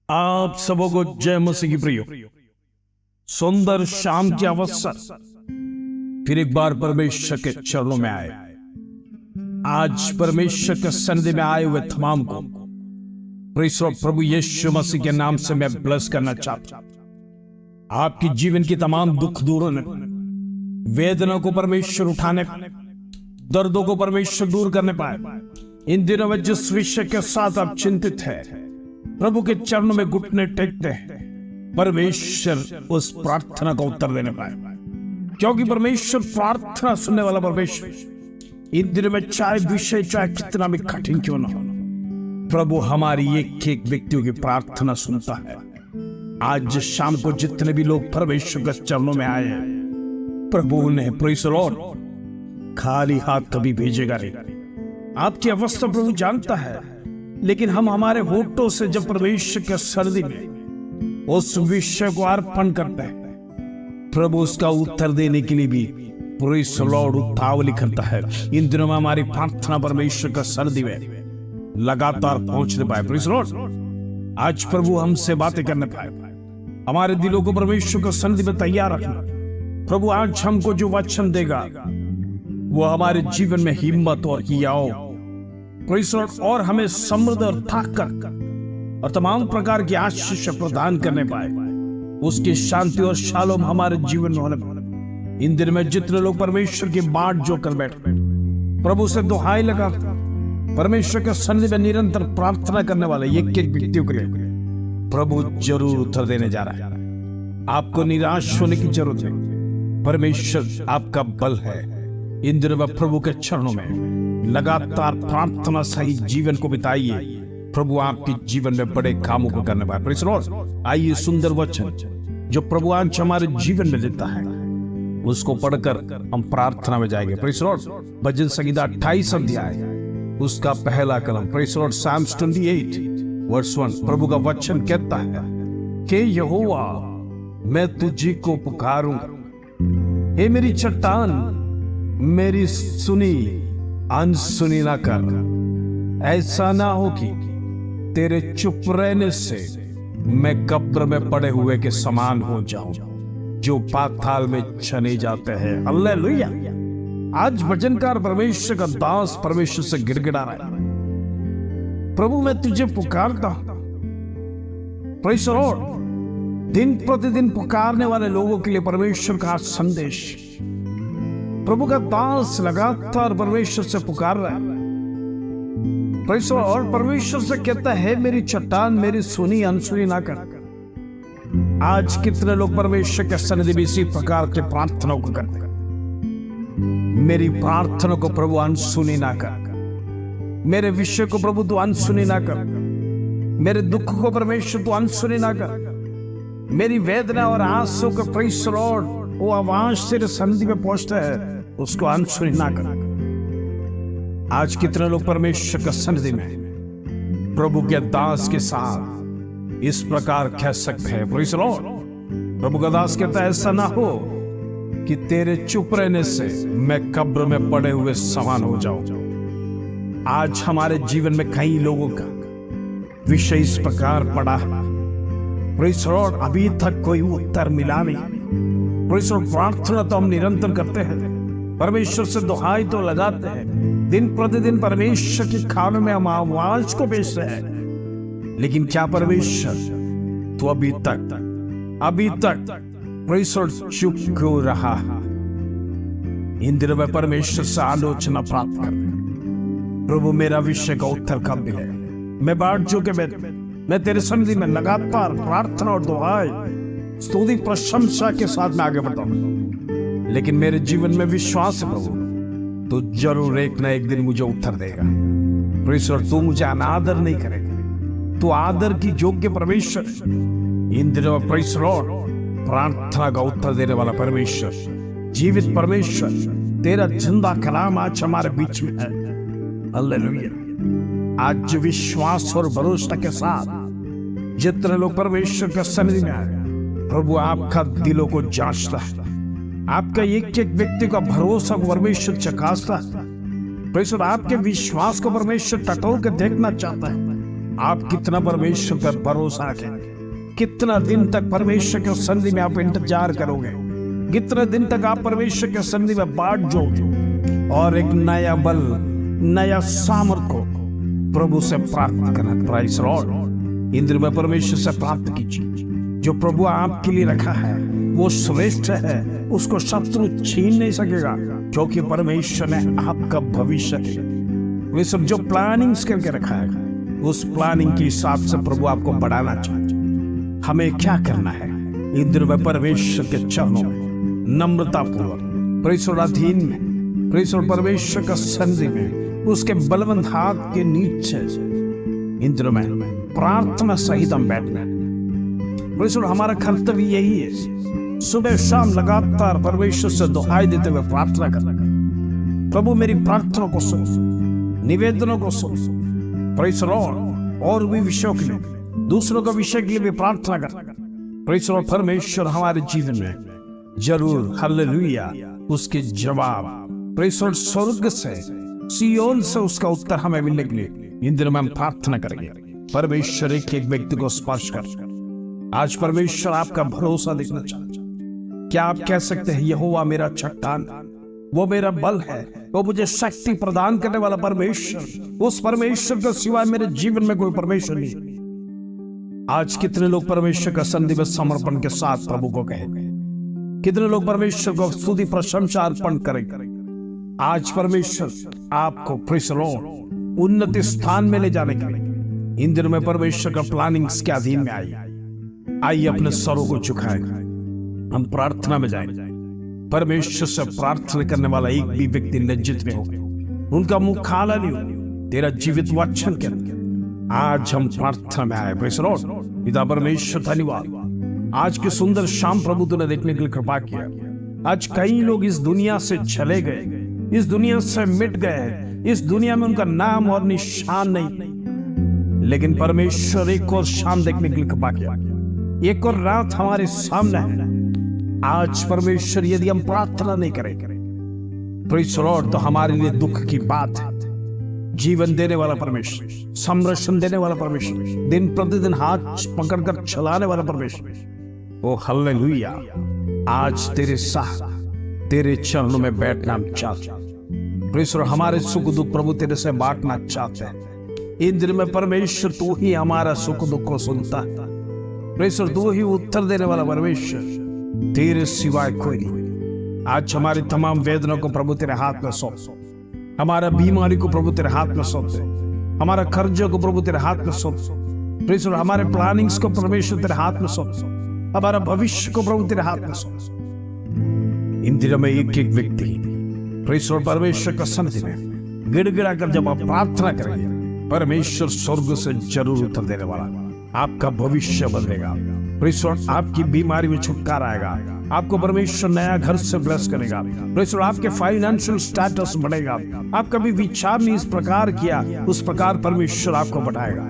आप सबों को जय मसीह की प्रियो। सुंदर शाम के अवसर फिर एक बार परमेश्वर के चरणों में आए। आज परमेश्वर के सन्निधि में आए हुए तमाम को प्रभु यीशु मसीह के नाम से मैं ब्लेस करना चाहता हूं। आपकी जीवन की तमाम दुख दूर होने, वेदना को परमेश्वर उठाने, दर्दों को परमेश्वर दूर करने पाए। इन दिनों में जिस विषय के साथ आप चिंतित हैं, प्रभु के चरणों में घुटने टेकते हैं, परमेश्वर उस प्रार्थना का उत्तर देने पाए, क्योंकि परमेश्वर प्रार्थना सुनने वाला परमेश्वर। इन दिनों में चाहे विषय चाहे कितना भी कठिन क्यों ना हो, प्रभु हमारी एक एक व्यक्तियों की प्रार्थना सुनता है। आज शाम को जितने भी लोग परमेश्वर के चरणों में आए हैं, प्रभु उन्हें प्रेज़ द लॉर्ड खाली हाथ कभी भेजेगा नहीं। आपकी अवस्था प्रभु जानता है, लेकिन हम हमारे होठों से जब परमेश्वर के सन्निधि में उस विषय को अर्पण करते हैं, प्रभु उसका उत्तर देने के लिए भी प्रेज़ द लॉर्ड उतावली करता है। इन दिनों में हमारी प्रार्थना परमेश्वर के सन्निधि में लगातार पहुंचने पाए। प्रेज़ द लॉर्ड आज प्रभु हमसे बातें करने पाए, हमारे दिलों को परमेश्वर के सन्निधि में तैयार रखना। प्रभु आज हमको जो वचन देगा वो हमारे जीवन में हिम्मत और हियाव और हमें समृद्ध और ताकत और तमाम प्रकार की आशीष प्रदान करने पाए। उसकी शांति और शालोम हमारे जीवन में होने पाए। इन दिन में जितने लोग परमेश्वर की बाट जो कर बैठे, प्रभु से दुहाई लगा परमेश्वर के सन्निधि में निरंतर प्रार्थना करने वाले एक एक व्यक्तियों के लिए प्रभु जरूर उत्तर देने जा रहा है। आपको निराश होने की जरूरत है, परमेश्वर आपका बल है। इन दिनों में प्रभु के चरणों में लगातार प्रार्थना सहित जीवन को बिताइए। प्रभु आपके जीवन में बड़े कामों को करने वाला। प्रेज़ द लॉर्ड आइए सुंदर वचन जो प्रभु आज हमारे जीवन में देता है उसको पढ़कर हम प्रार्थना में जाएंगे। प्रेज़ द लॉर्ड भजन संहिता 28 अध्याय उसका पहला कलम। Praise the Lord Psalms 28 verse 1 प्रभु का वचन कहता है कि यहोवा मैं तुझी को पुकारूंगा, हे मेरी चट्टान मेरी सुनी अनसुनी ना कर। ऐसा ना हो कि तेरे चुप रहने से मैं कब्र में पड़े हुए के समान हो जाऊं जो पाताल में चले जाते हैं। हालेलुया। आज भजनकार परमेश्वर का दास परमेश्वर से गिड़गिड़ा रहा है, प्रभु मैं तुझे पुकारता हूं। प्रेज़ द लॉर्ड दिन प्रतिदिन पुकारने वाले लोगों के लिए परमेश्वर का संदेश। प्रभु का दास लगातार परमेश्वर से पुकार रहा है। प्रेज़ द लॉर्ड परमेश्वर से कहता है मेरी चट्टान मेरी सुनी अनसुनी ना कर। आज कितने लोग परमेश्वर के सन्निधि में इसी प्रकार के प्रार्थनाओं को करते हैं। मेरी प्रार्थना को प्रभु अनसुनी ना कर, मेरे विषय को प्रभु तू अनसुनी ना कर, मेरे दुख को परमेश्वर तू अनसुनी ना कर, मेरी वेदना और आंसू को प्रेज़ द लॉर्ड वो आवाज तेरे सन्निधि में पहुंचता है उसको अनसुनी ना कर। आज कितने लोग परमेश्वर के सन्निधि में प्रभु के दास के साथ इस प्रकार कह सकते हैं। प्रेज़ द लॉर्ड प्रभु का दास कहता है ऐसा ना हो कि तेरे चुप रहने से मैं कब्र में पड़े हुए समान हो जाऊं। आज हमारे जीवन में कई लोगों का विषय इस प्रकार पड़ा है, प्रेज़ द लॉर्ड अभी तक कोई उत्तर मिला नहीं। प्रेज़ द लॉर्ड प्रार्थना तो हम निरंतर करते हैं, परमेश्वर से दुहाई तो लगाते हैं, दिन प्रतिदिन परमेश्वर की खानों में हम आवाज को भेजते हैं, लेकिन क्या परमेश्वर तो अभी तक प्रेज़ द लॉर्ड चुप क्यों रहा? इन दिनों में परमेश्वर से आलोचना प्राप्त कर, प्रभु मेरा विषय का उत्तर कब मिलेगा? मैं बाट जो के मैं तेरे सन्निधि में लगातार प्रार्थना और दुहाई स्तुति प्रशंसा के साथ में आगे बढ़ाऊं, लेकिन मेरे जीवन में विश्वास है प्रभु तो जरूर एक ना एक दिन मुझे उत्तर देगा। प्रेज़ द लॉर्ड तू मुझे अनादर नहीं करेगा, तू आदर की योग्य परमेश्वर। इन दिनों में प्रेज़ द लॉर्ड प्रार्थना का उत्तर देने वाला परमेश्वर, जीवित परमेश्वर, तेरा जिंदा कलाम आज हमारे बीच में है। हालेलुया। आज विश्वास और भरोसा के साथ जितने लोग परमेश्वर के सन्निधि में आए, प्रभु आपका दिलों को जांचता है, आपका एक एक व्यक्ति का भरोसा को परमेश्वर चकासता है। प्रेज़ द लॉर्ड आपके विश्वास को परमेश्वर टटोल के देखना चाहता है। आप कितना परमेश्वर पर भरोसा रखेंगे, कितना दिन तक परमेश्वर के सन्निधि में आप इंतजार करोगे, कितने दिन तक आप परमेश्वर के सन्निधि में बाट जोड़ोगे और एक नया बल, नया सामर्थ को प्रभु से प्राप्त करना। Prize Lord. इंद्र में परमेश्वर से प्राप्त कीजिए। जो प्रभु आपके लिए रखा है वो श्रेष्ठ है, उसको शत्रु छीन नहीं सकेगा, क्योंकि परमेश्वर ने आपका भविष्य वे सब जो प्लानिंग्स करके रखा है उस प्लानिंग के हिसाब से प्रभु आपको बढ़ाना चाहते। हमें क्या करना है? इंद्र में परमेश्वर के चरणों में नम्रता पूर्वक परमेश्वर अधीन में, परमेश्वर परमेश्वर का सन्निधि में, उसके बलवंत हाथ के नीचे इंद्र में प्रार्थना सहित हम बैठना है। परमेश्वर हमारा कर्तव्य यही है, सुबह शाम लगातार परमेश्वर से दुहाई देते हुए प्रार्थना करना। प्रभु मेरी प्रार्थना को सुन, निवेदनों को सुन। Praise the Lord. और भी विषयों के लिए, दूसरों का विषय के लिए भी प्रार्थना करना। Praise the Lord. परमेश्वर हमारे जीवन में जरूर हालेलुया उसके जवाब प्रेज़ द लॉर्ड स्वर्ग से, सियोन से उसका उत्तर हमें मिलने के लिए इंद्र में हम प्रार्थना करेंगे। परमेश्वर एक एक व्यक्ति को स्पर्श कर। आज परमेश्वर आपका भरोसा देखना चाहता। क्या आप कह सकते हैं यहोवा मेरा चट्टान, वो मेरा बल है, वो मुझे शक्ति प्रदान करने वाला परमेश्वर, उस परमेश्वर के सिवाय मेरे जीवन में कोई परमेश्वर नहीं। आज कितने लोग परमेश्वर का सन्निधि में समर्पण के साथ प्रभु को कहेंगे? कितने लोग परमेश्वर को स्तुति प्रशंसा अर्पण करेंगे? आज परमेश्वर आपको प्रेज़ द लॉर्ड उन्नति स्थान में ले जाने के लिए इंद्र में परमेश्वर का प्लानिंग के अधीन में आइए अपने सरों को झुकाएं, हम प्रार्थना में जाएंगे। परमेश्वर से प्रार्थना करने वाला एक भी व्यक्ति लज्जित में होगा, उनका मुंह काला नहीं होगा। तेरा जीवित वचन के आज हम प्रार्थना में आए। Praise the Lord. पिता परमेश्वर धन्यवाद, आज की सुंदर शाम प्रभु तूने देखने के लिए कृपा किया। आज कई लोग इस दुनिया से चले गए, इस दुनिया से मिट गए, इस दुनिया में उनका नाम और निशान नहीं, लेकिन परमेश्वर एक और शाम देखने के लिए कृपा किया, एक और रात हमारे सामने है। आज परमेश्वर यदि हम प्रार्थना नहीं करें प्रेज़ द लॉर्ड तो हमारे लिए दुख की बात है। जीवन देने वाला परमेश्वर, संरक्षण देने वाला परमेश्वर, दिन प्रतिदिन हाथ पकड़कर चलाने वाला परमेश्वर, ओ हालेलुया, आज तेरे साथ तेरे चरणों में बैठना हम चाहते हैं। Praise the Lord. हमारे सुख दुख प्रभु तेरे से बांटना चाहते हैं। इंद्र में परमेश्वर तू ही हमारा सुख दुख को सुनता है। Praise the Lord. तू ही उत्तर देने वाला परमेश्वर, तेरे सिवाय कोई नहीं। आज हमारी तमाम वेदनाओं को प्रभु तेरे हाथ में सौंप, हमारा बीमारी को प्रभु तेरे हाथ में सौंप दे, हमारा कर्जों को प्रभु तेरे हाथ में सौंप, प्रेज़ द लॉर्ड। हमारे प्लानिंग्स को परमेश्वर तेरे हाथ में सौंप, हमारा भविष्य को प्रभु तेरे हाथ में सौंप। इन दिनों में एक एक व्यक्ति प्रेज़ द लॉर्ड परमेश्वर का सन्निधि में गिड़गिड़ा कर जब आप प्रार्थना करेंगे, परमेश्वर स्वर्ग से जरूर उत्तर देने वाला, आपका भविष्य बदलेगा। Praise the Lord. आपकी बीमारी में छुटकारा आएगा, आपको परमेश्वर नया घर से ब्लेस करेगा। Praise the Lord. आपके फाइनेंशियल स्टेटस बढ़ेगा, आप कभी विचार नहीं इस प्रकार किया, उस प्रकार परमेश्वर आपको बढ़ाएगा।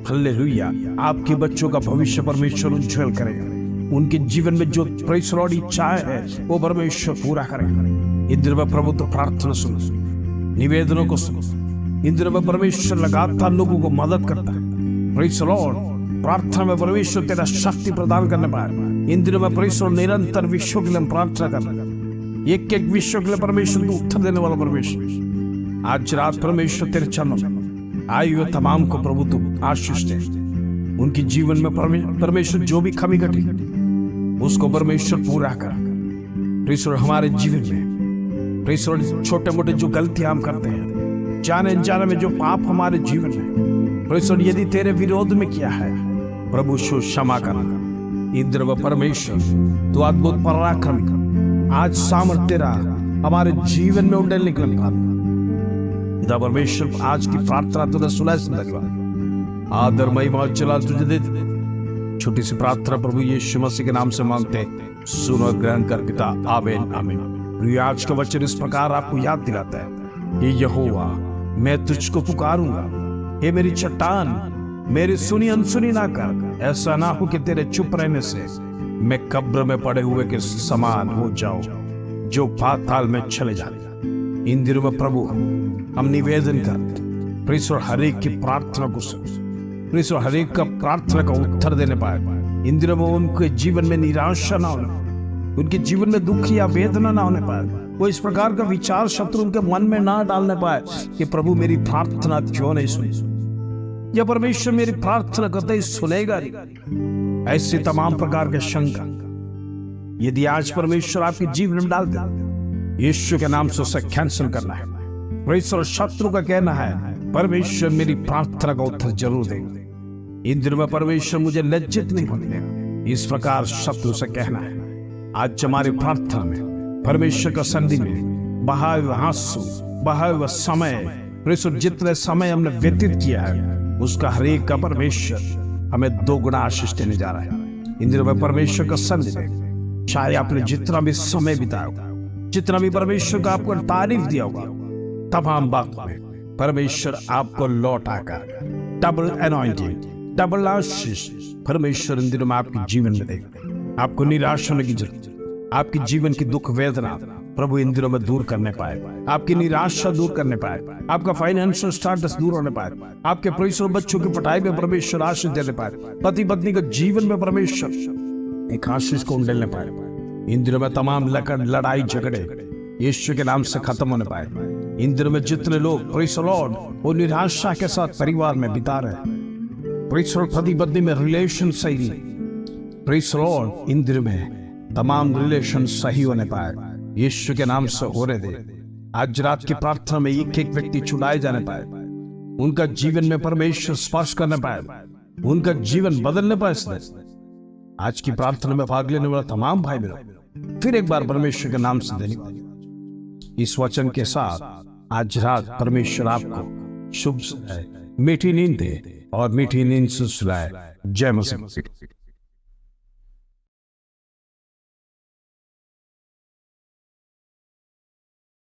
हालेलुया। आपके बच्चों का भविष्य परमेश्वर उज्जवल करेगा, उनके जीवन में जो प्रेज़ द लॉर्ड इच्छाएं है वो परमेश्वर पूरा करेगा। इंद्र में प्रभु तो प्रार्थना सुनो, निवेदनों को सुनो। इंद्र में परमेश्वर लगातार लोगों को मदद करता है। Praise the Lord. प्रार्थना में परमेश्वर तेरा शक्ति प्रदान करने पाए। इन दिनों में परमेश्वर निरंतर विश्व के लिए प्रार्थना करना, एक एक विश्व के लिए परमेश्वर को उत्तर देने वाला परमेश्वर, आज रात परमेश्वर तेरे चरणों में आए हुए तमाम को प्रभु तू आशीष दे। उनके जीवन में परमेश्वर जो भी कमी घटी उसको परमेश्वर पूरा कर। परमेश्वर हमारे जीवन में परमेश्वर छोटे मोटे जो गलतियां हम करते हैं, जाने अनजाने में जो पाप हमारे जीवन में परमेश्वर यदि तेरे विरोध में किया है, प्रभु क्षमा करना। इंद्र व परमेश्वर तू अद्भुत पराक्रमी कर, आज सामर्थ्य तेरा हमारे जीवन में उंडेल निकल पिता परमेश्वर, आज की प्रार्थना तूने सुना, आदर महिमा चला तुझे देते। छोटी सी प्रार्थना प्रभु यीशु मसीह के नाम से मांगते, सुनो ग्रहण कर पिता, आमीन आमीन। आज का वचन इस प्रकार आपको याद दिलाता है, ये यहोवा मैं तुझको पुकारूंगा, हे मेरी चट्टान, मेरी सुनी अनसुनी ना कर। ऐसा ना हो कि तेरे चुप रहने से मैं कब्र में पड़े हुए के समान हो जाऊं, जो पाताल में चले जाए। इन दिनों में प्रभु हम निवेदन करते, परमेश्वर हर एक की प्रार्थना को सुन, प्रेस हर एक का प्रार्थना का उत्तर देने पाए। इन दिनों में उनके जीवन में निराशा ना होने, उनके जीवन में दुख या वेदना ना होने पाए। वो इस प्रकार का विचार शत्रु उनके मन में ना डालने पाए कि प्रभु मेरी प्रार्थना क्यों नहीं सुनी, या परमेश्वर मेरी प्रार्थना कतई सुनेगा नहीं। ऐसे तमाम प्रकार के शंका यदि आज परमेश्वर आपके जीवन में डाल दे, यीशु के नाम से उसे कैंसिल करना है। परमेश्वर शत्रु का कहना है परमेश्वर मेरी प्रार्थना का उत्तर जरूर देगा। इन दिनों में परमेश्वर मुझे लज्जित नहीं होने देगा, इस प्रकार शत्रु से कहना है। आज हमारी प्रार्थना में परमेश्वर का सन्निधि में बहाए हुए आंसू, बहाए हुए समय, परमेश्वर जितने समय हमने व्यतीत किया है उसका हर एक का परमेश्वर हमें 2 गुना आशीष देने जा रहा है। इन दिनों में परमेश्वर का सन्निधि में चाहे आपने जितना भी समय बिताया होगा, जितना भी परमेश्वर का आपको तारीफ दिया होगा, तमाम बात में परमेश्वर आपको लौट आकर डबल अनॉइंटिंग, डबल आशीष परमेश्वर इन दिनों में आपके जीवन में देगा। आपको निराश होने की जरूरत, आपकी जीवन की दुख वेदना प्रभु इन दिनों में दूर करने पाए, आपकी निराशा दूर करने पाए, आपका फाइनेंशियल स्टेटस दूर होने पाए, आपके परमेश्वर बच्चों की पढ़ाई में परमेश्वर आशीष देने पाए, पति पत्नी के जीवन में परमेश्वर एक आशीष को उंडेलने पाए। इन दिनों में तमाम लड़ाई झगड़े यीशु के नाम से खत्म होने पाए। इन दिनों में जितने लोग प्रेज़ द लॉर्ड वो निराशा के साथ परिवार में बिता रहे हैं, प्रेज़ द लॉर्ड पति पत्नी में रिलेशन सही नहीं, प्रेज़ द लॉर्ड इन दिनों में तमाम रिलेशन सही होने पाए, यीशु के नाम से होने दे। आज रात की प्रार्थना में एक एक व्यक्ति चुनाए जाने पाए, उनका जीवन में परमेश्वर स्पर्श करने पाए, उनका जीवन बदलने पाए। आज की प्रार्थना में भाग लेने वाला तमाम भाई बहनों फिर एक बार परमेश्वर के नाम से धन्यवाद। इस वचन के साथ आज रात परमेश्वर आपको शुभ मीठी नींद दे और मीठी नींद से सुलाए। जय मसीह।